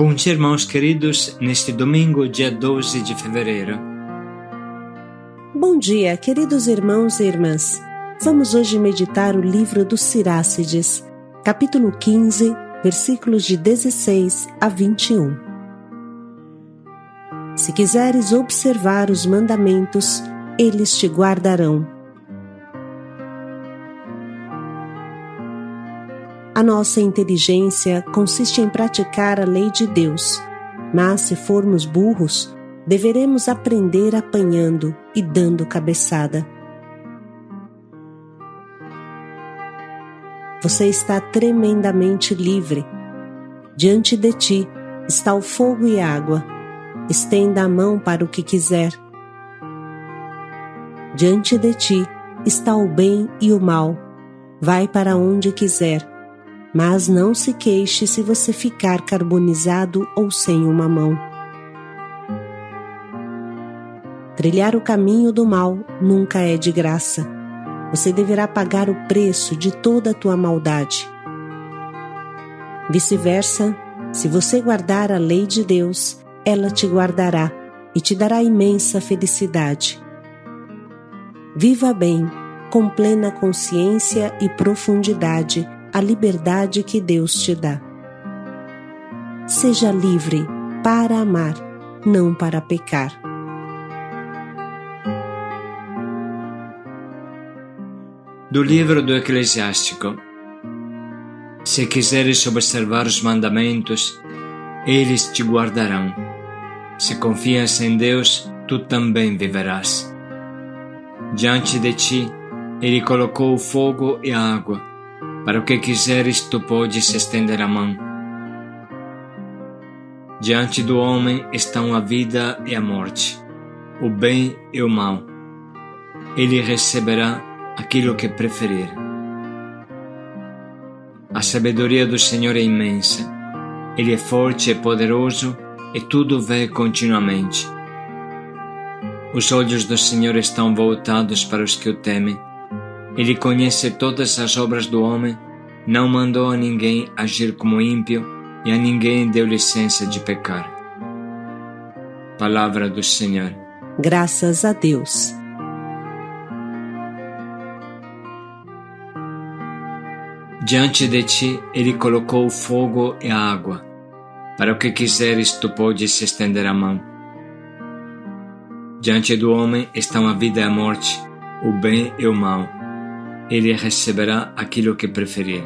Bom dia, irmãos queridos, neste domingo, dia 12 de fevereiro. Bom dia, queridos irmãos e irmãs. Vamos hoje meditar o livro dos Sirácides, capítulo 15, versículos de 16 a 21. Se quiseres observar os mandamentos, eles te guardarão. A nossa inteligência consiste em praticar a lei de Deus, mas se formos burros, deveremos aprender apanhando e dando cabeçada. Você está tremendamente livre. Diante de ti está o fogo e a água. Estenda a mão para o que quiser. Diante de ti está o bem e o mal. Vai para onde quiser. Mas não se queixe se você ficar carbonizado ou sem uma mão. Trilhar o caminho do mal nunca é de graça. Você deverá pagar o preço de toda a tua maldade. Vice-versa, se você guardar a lei de Deus, ela te guardará e te dará imensa felicidade. Viva bem, com plena consciência e profundidade, a liberdade que Deus te dá. Seja livre para amar, não para pecar. Do livro do Eclesiástico. Se quiseres observar os mandamentos, eles te guardarão. Se confias em Deus, tu também viverás. Diante de ti, Ele colocou o fogo e a água. Para o que quiseres, tu podes estender a mão. Diante do homem estão a vida e a morte, o bem e o mal. Ele receberá aquilo que preferir. A sabedoria do Senhor é imensa. Ele é forte e poderoso e tudo vê continuamente. Os olhos do Senhor estão voltados para os que o temem. Ele conhece todas as obras do homem, não mandou a ninguém agir como ímpio e a ninguém deu licença de pecar. Palavra do Senhor. Graças a Deus. Diante de ti, Ele colocou o fogo e a água. Para o que quiseres, tu podes estender a mão. Diante do homem estão a vida e a morte, o bem e o mal. Ele receberá aquilo que preferir.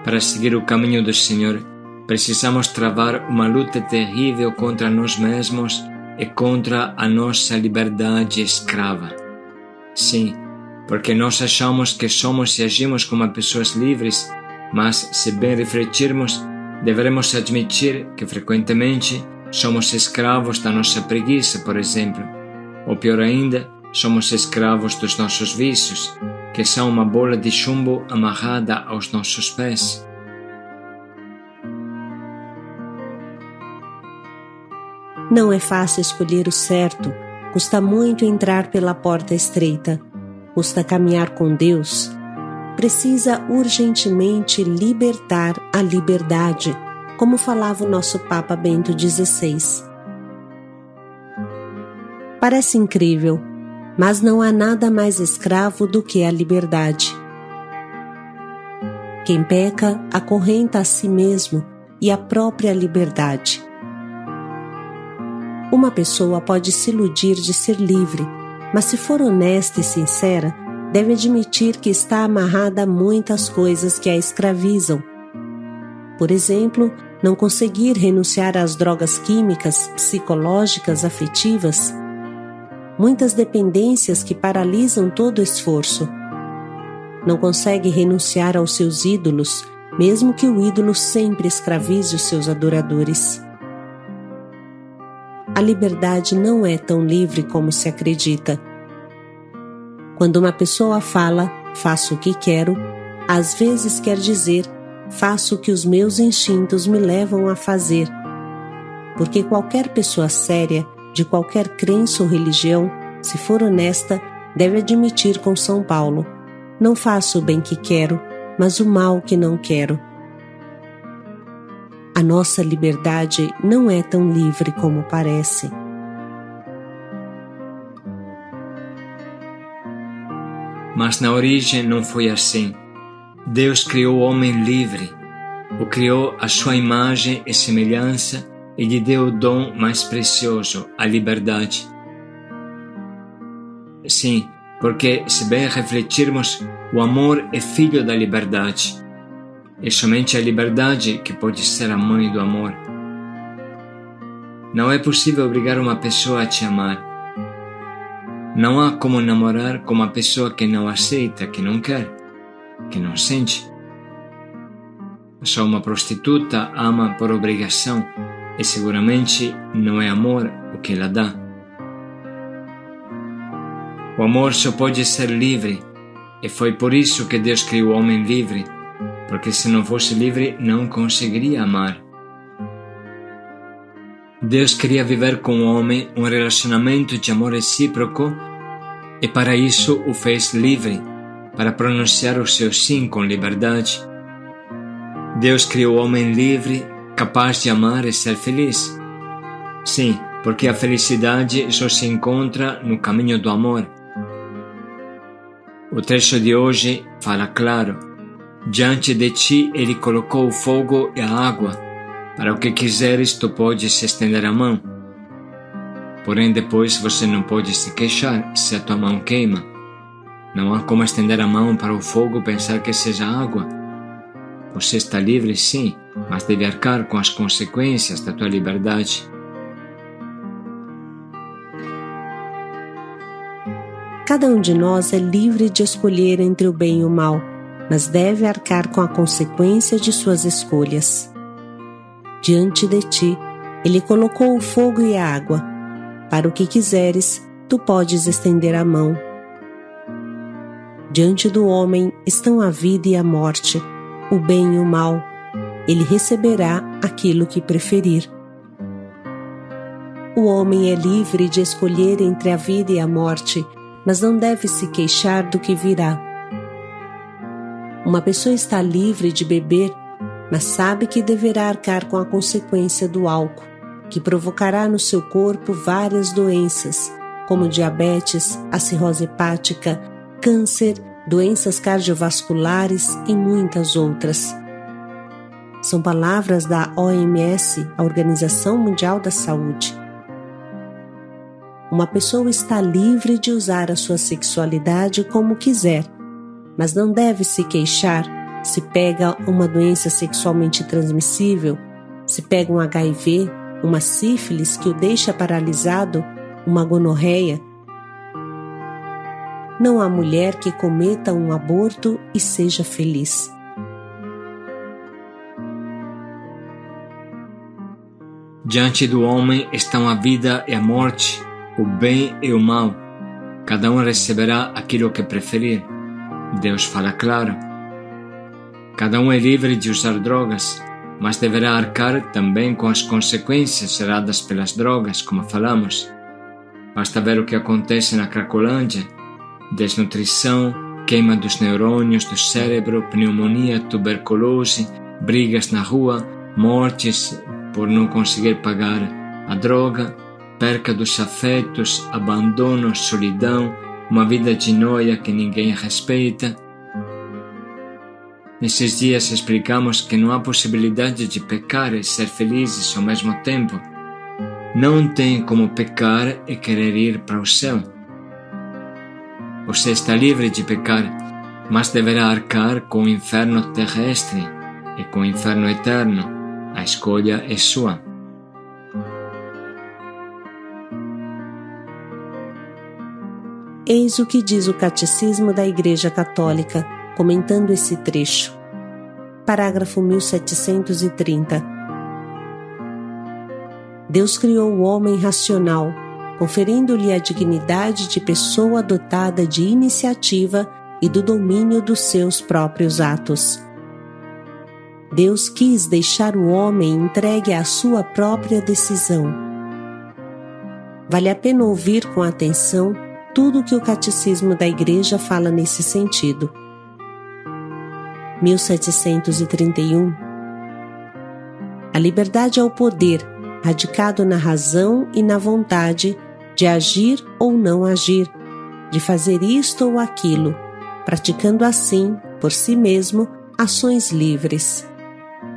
Para seguir o caminho do Senhor, precisamos travar uma luta terrível contra nós mesmos e contra a nossa liberdade escrava. Sim, porque nós achamos que somos e agimos como pessoas livres, mas, se bem refletirmos, deveremos admitir que frequentemente somos escravos da nossa preguiça, por exemplo, ou pior ainda, somos escravos dos nossos vícios, que são uma bola de chumbo amarrada aos nossos pés. Não é fácil escolher o certo, custa muito entrar pela porta estreita, custa caminhar com Deus, precisa urgentemente libertar a liberdade, como falava o nosso Papa Bento XVI. Parece incrível, mas não há nada mais escravo do que a liberdade. Quem peca acorrenta a si mesmo e a própria liberdade. Uma pessoa pode se iludir de ser livre, mas se for honesta e sincera, deve admitir que está amarrada a muitas coisas que a escravizam. Por exemplo, não conseguir renunciar às drogas químicas, psicológicas, afetivas, muitas dependências que paralisam todo o esforço. Não consegue renunciar aos seus ídolos, mesmo que o ídolo sempre escravize os seus adoradores. A liberdade não é tão livre como se acredita. Quando uma pessoa fala, faço o que quero, às vezes quer dizer, faço o que os meus instintos me levam a fazer. Porque qualquer pessoa séria, de qualquer crença ou religião, se for honesta, deve admitir com São Paulo: não faço o bem que quero, mas o mal que não quero. A nossa liberdade não é tão livre como parece. Mas na origem não foi assim. Deus criou o homem livre, o criou à sua imagem e semelhança e lhe deu o dom mais precioso, a liberdade. Sim, porque se bem refletirmos, o amor é filho da liberdade. É somente a liberdade que pode ser a mãe do amor. Não é possível obrigar uma pessoa a te amar. Não há como namorar com uma pessoa que não aceita, que não quer, que não sente. Só uma prostituta ama por obrigação e seguramente não é amor o que ela dá. O amor só pode ser livre e foi por isso que Deus criou o homem livre, porque se não fosse livre não conseguiria amar. Deus queria viver com o homem um relacionamento de amor recíproco e para isso o fez livre, para pronunciar o seu sim com liberdade. Deus criou o homem livre, capaz de amar e ser feliz. Sim, porque a felicidade só se encontra no caminho do amor. O trecho de hoje fala claro. Diante de ti ele colocou o fogo e a água. Para o que quiseres tu podes estender a mão. Porém depois você não pode se queixar se a tua mão queima. Não há como estender a mão para o fogo e pensar que seja água. Você está livre sim, mas deve arcar com as consequências da tua liberdade. Cada um de nós é livre de escolher entre o bem e o mal, mas deve arcar com a consequência de suas escolhas. Diante de ti, ele colocou o fogo e a água. Para o que quiseres, tu podes estender a mão. Diante do homem estão a vida e a morte, o bem e o mal. Ele receberá aquilo que preferir. O homem é livre de escolher entre a vida e a morte, mas não deve se queixar do que virá. Uma pessoa está livre de beber, mas sabe que deverá arcar com a consequência do álcool, que provocará no seu corpo várias doenças, como diabetes, a cirrose hepática, câncer, doenças cardiovasculares e muitas outras. São palavras da OMS, a Organização Mundial da Saúde. Uma pessoa está livre de usar a sua sexualidade como quiser, mas não deve se queixar se pega uma doença sexualmente transmissível, se pega um HIV, uma sífilis que o deixa paralisado, uma gonorreia. Não há mulher que cometa um aborto e seja feliz. Diante do homem estão a vida e a morte, o bem e o mal. Cada um receberá aquilo que preferir. Deus fala claro. Cada um é livre de usar drogas, mas deverá arcar também com as consequências geradas pelas drogas, como falamos. Basta ver o que acontece na Cracolândia: desnutrição, queima dos neurônios do cérebro, pneumonia, tuberculose, brigas na rua, mortes por não conseguir pagar a droga, perca dos afetos, abandono, solidão, uma vida de noia que ninguém respeita. Nesses dias explicamos que não há possibilidade de pecar e ser felizes ao mesmo tempo. Não tem como pecar e querer ir para o céu. Você está livre de pecar, mas deverá arcar com o inferno terrestre e com o inferno eterno. A escolha é sua. Eis o que diz o Catecismo da Igreja Católica, comentando esse trecho. Parágrafo 1730. Deus criou o homem racional, conferindo-lhe a dignidade de pessoa dotada de iniciativa e do domínio dos seus próprios atos. Deus quis deixar o homem entregue à sua própria decisão. Vale a pena ouvir com atenção tudo o que o Catecismo da Igreja fala nesse sentido. 1731. A liberdade é o poder, radicado na razão e na vontade de agir ou não agir, de fazer isto ou aquilo, praticando assim, por si mesmo, ações livres.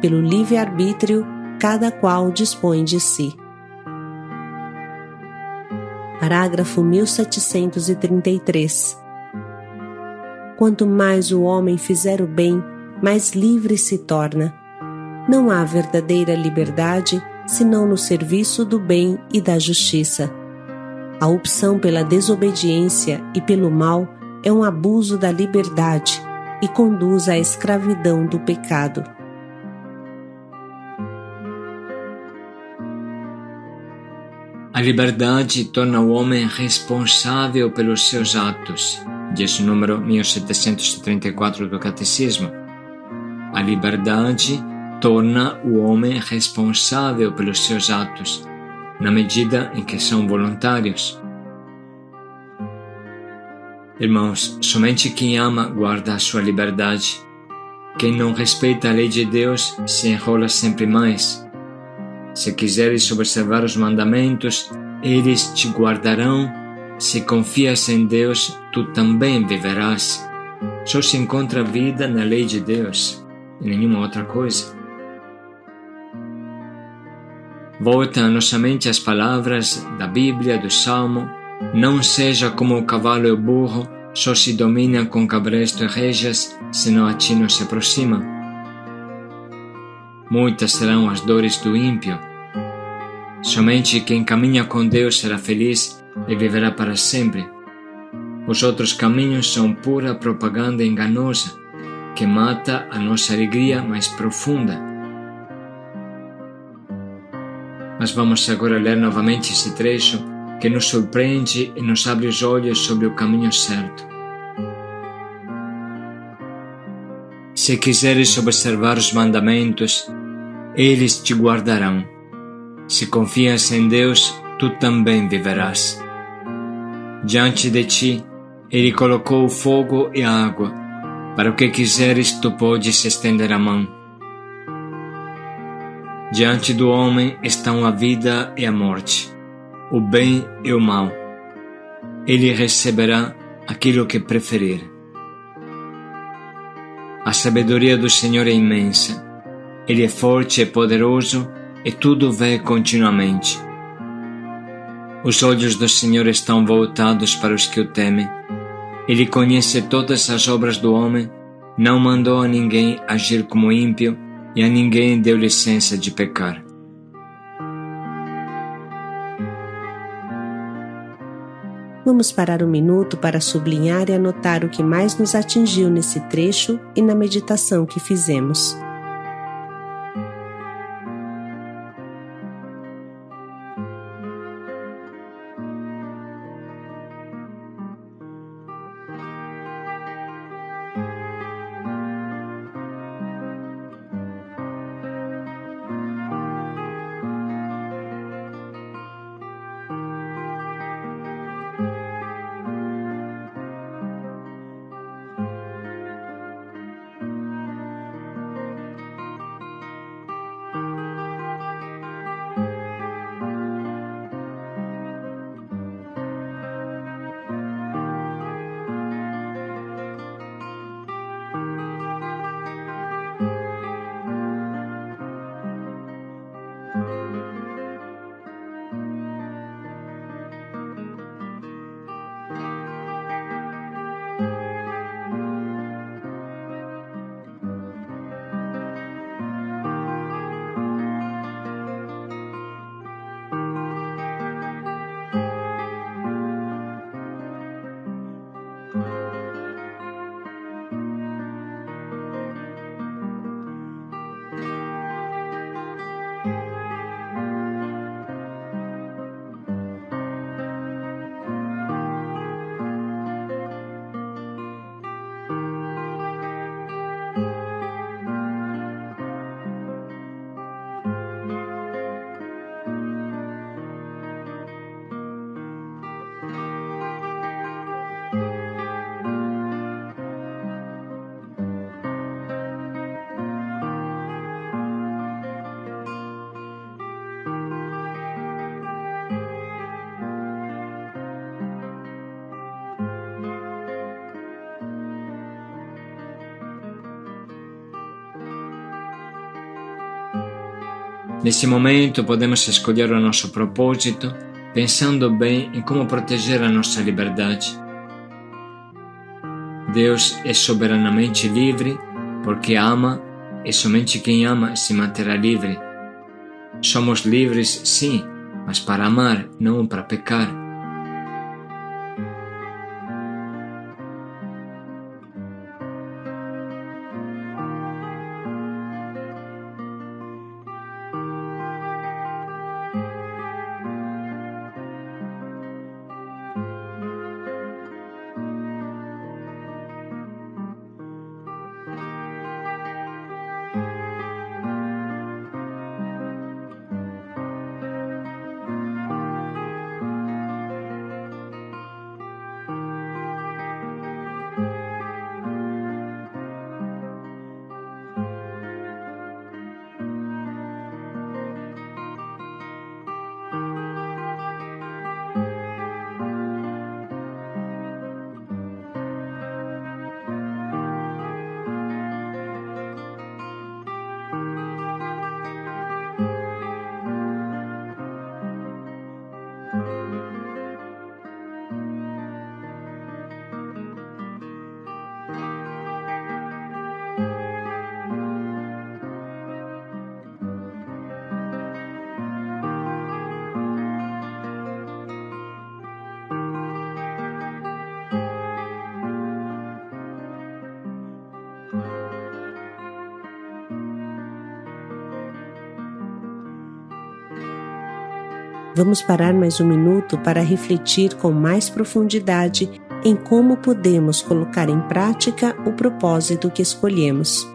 Pelo livre-arbítrio, cada qual dispõe de si. Parágrafo 1733. Quanto mais o homem fizer o bem, mais livre se torna. Não há verdadeira liberdade senão no serviço do bem e da justiça. A opção pela desobediência e pelo mal é um abuso da liberdade e conduz à escravidão do pecado. A liberdade torna o homem responsável pelos seus atos, diz o número 1734 do Catecismo. A liberdade torna o homem responsável pelos seus atos, na medida em que são voluntários. Irmãos, somente quem ama guarda a sua liberdade. Quem não respeita a lei de Deus se enrola sempre mais. Se quiseres observar os mandamentos, eles te guardarão. Se confias em Deus, tu também viverás. Só se encontra vida na lei de Deus, e nenhuma outra coisa. Volta à nossa mente as palavras da Bíblia, do Salmo: não seja como o cavalo e o burro, só se domina com cabresto e rédeas, senão a ti não se aproxima. Muitas serão as dores do ímpio. Somente quem caminha com Deus será feliz e viverá para sempre. Os outros caminhos são pura propaganda enganosa, que mata a nossa alegria mais profunda. Mas vamos agora ler novamente esse trecho que nos surpreende e nos abre os olhos sobre o caminho certo. Se quiseres observar os mandamentos, eles te guardarão. Se confias em Deus, tu também viverás. Diante de ti, Ele colocou o fogo e a água. Para o que quiseres, tu podes estender a mão. Diante do homem estão a vida e a morte, o bem e o mal. Ele receberá aquilo que preferir. A sabedoria do Senhor é imensa. Ele é forte e poderoso e tudo vê continuamente. Os olhos do Senhor estão voltados para os que o temem. Ele conhece todas as obras do homem, não mandou a ninguém agir como ímpio e a ninguém deu licença de pecar. Vamos parar um minuto para sublinhar e anotar o que mais nos atingiu nesse trecho e na meditação que fizemos. Nesse momento podemos escolher o nosso propósito, pensando bem em como proteger a nossa liberdade. Deus é soberanamente livre porque ama e somente quem ama se manterá livre. Somos livres, sim, mas para amar, não para pecar. Vamos parar mais um minuto para refletir com mais profundidade em como podemos colocar em prática o propósito que escolhemos.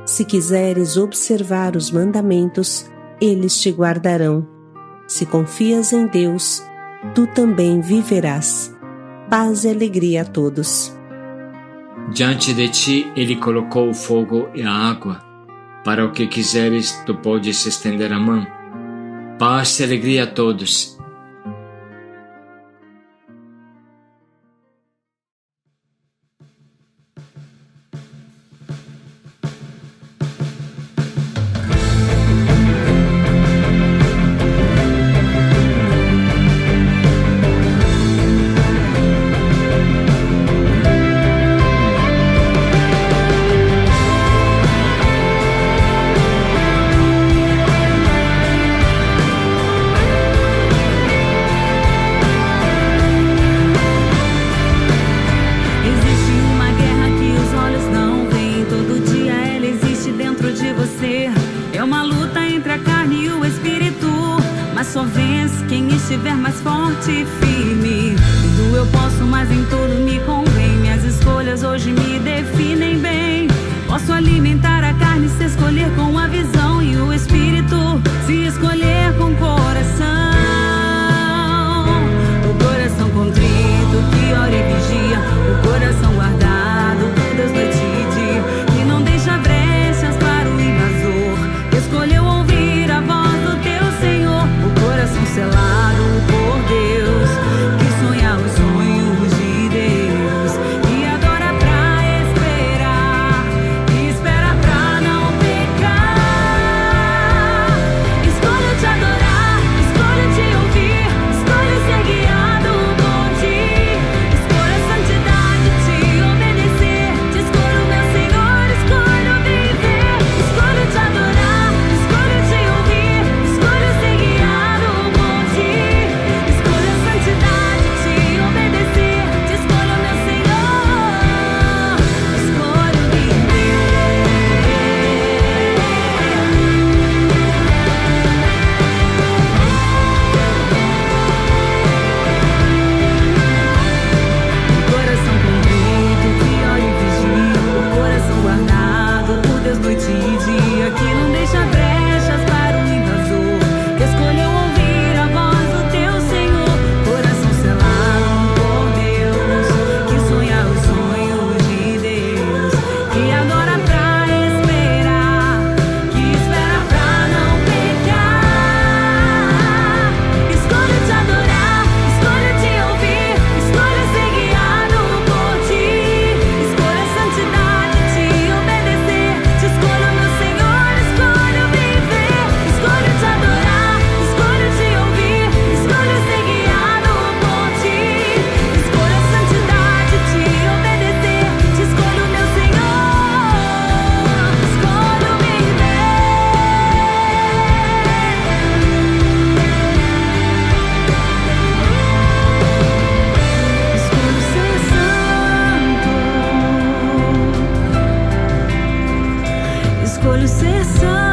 Se quiseres observar os mandamentos, eles te guardarão. Se confias em Deus, tu também viverás. Paz e alegria a todos. Diante de ti ele colocou o fogo e a água. Para o que quiseres, tu podes estender a mão. Paz e alegria a todos. Só vence quem estiver mais forte e firme. Tudo eu posso, mas em tudo me convém. Minhas escolhas hoje me definem bem. Posso alimentar a carne se escolher com a visão, e o espírito se escolher com o coração. O coração contrito que ora e vigia, o coração guardado por Deus noite e dia, que não deixa brechas para o invasor. Escolheu ouvir a voz do teu Senhor, o coração selado por Deus, que sonha os sonhos de Deus, e adora pra esperar, e espera pra não pecar. proteção.